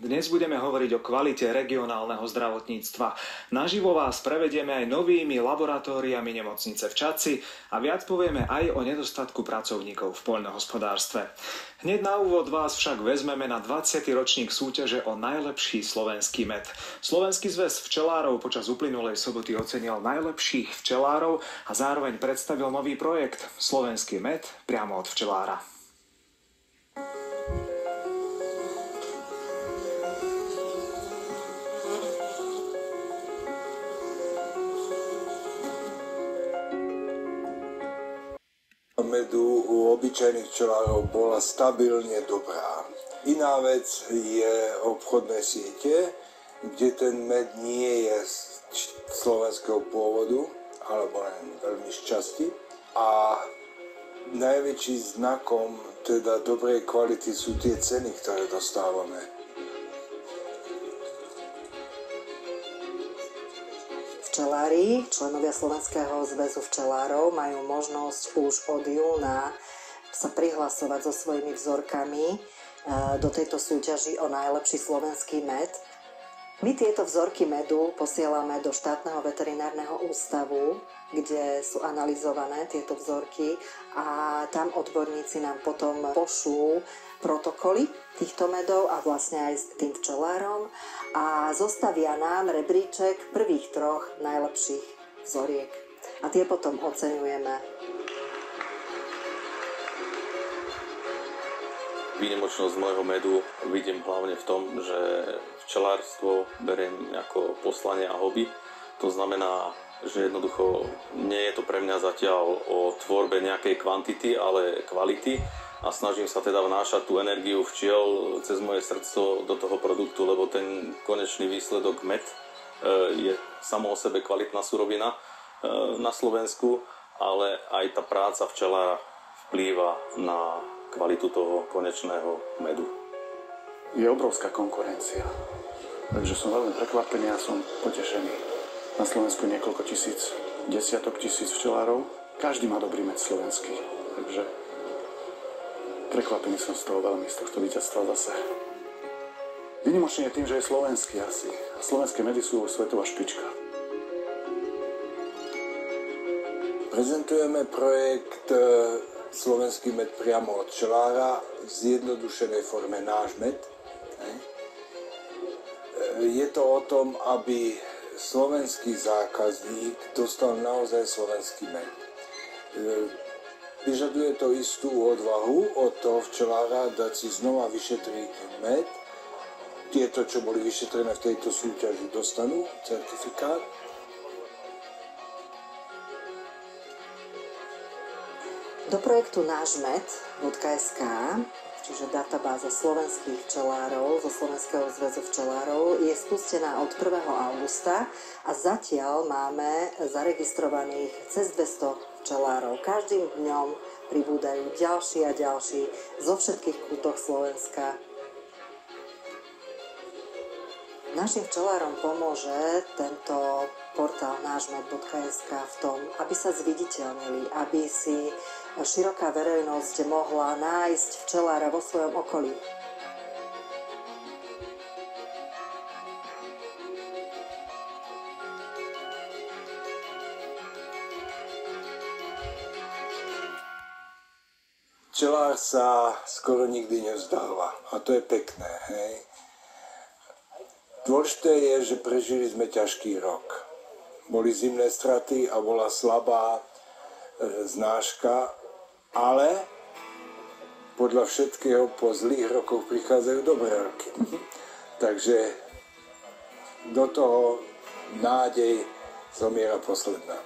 Dnes budeme hovoriť o kvalite regionálneho zdravotníctva. Naživo vás prevedieme aj novými laboratóriami nemocnice v Čadci a viac povieme aj o nedostatku pracovníkov v poľnohospodárstve. Hneď na úvod vás však vezmeme na 20. ročník súťaže o najlepší slovenský med. Slovenský zväz včelárov počas uplynulej soboty ocenil najlepších včelárov a zároveň predstavil nový projekt Slovenský med priamo od včelára. Medu u obyčajných včelárov bola stabilne dobrá. Iná vec je obchodné siete, kde ten med nie je z slovenského pôvodu, alebo len veľmi šťastí. A najväčší znakom teda dobrej kvality sú tie ceny, ktoré dostávame. Včelári, členovia Slovenského zväzu včelárov, majú možnosť už od júna sa prihlasovať so svojimi vzorkami do tejto súťaži o najlepší slovenský med. My tieto vzorky medu posielame do štátneho veterinárneho ústavu, kde sú analyzované tieto vzorky a tam odborníci nám potom pošlú protokoly týchto medov a vlastne aj s tým včelárom a zostavia nám rebríček prvých 3 najlepších vzoriek. A tie potom oceňujeme. Výnimočnosť môjho medu vidím hlavne v tom, že včelárstvo beriem ako poslanie a hobby. To znamená, že jednoducho nie je to pre mňa zatiaľ o tvorbe nejakej kvantity, ale kvality. A snažím sa teda vnášať tú energiu včiel cez moje srdco do toho produktu, lebo ten konečný výsledok med je samo o sebe kvalitná surovina na Slovensku, ale aj tá práca včelára vplýva na kvalitu toho konečného medu. Je obrovská konkurencia, takže som veľmi prekvapený a som potešený. Na Slovensku niekoľko tisíc, desiatok tisíc včelárov. Každý má dobrý med slovenský, takže prekvapený som z toho veľmi, z tohto víťazstva zase. Výnimočný je tým, že je slovenský asi. A slovenské medy sú svetová špička. Prezentujeme projekt Slovenský med priamo od včelára v zjednodušenej forme náš med. Je to o tom, aby slovenský zákazník dostal naozaj slovenský med. Vyžaduje to istú odvahu od toho včelára dať si znova vyšetriť med. Tieto, čo boli vyšetrené v tejto súťaži, dostanú certifikát. Do projektu nášmed.sk, čiže databáza slovenských včelárov zo Slovenského zväzu včelárov, je spustená od 1. augusta a zatiaľ máme zaregistrovaných cez 200 včelárov. Každým dňom pribúdajú ďalší a ďalší zo všetkých kútoch Slovenska. Našim včelárom pomôže tento portál nášmed.sk v tom, aby sa zviditeľnili, aby si široká verejnosť mohla nájsť včelára vo svojom okolí. Včelár sa skoro nikdy nevzdáva a to je pekné, hej. Dôležité je, že prežili sme ťažký rok. Boli zimné straty a bola slabá znáška, ale podľa všetkého po zlých rokoch prichádzajú dobré roky. Takže do toho nádej zomiera posledná.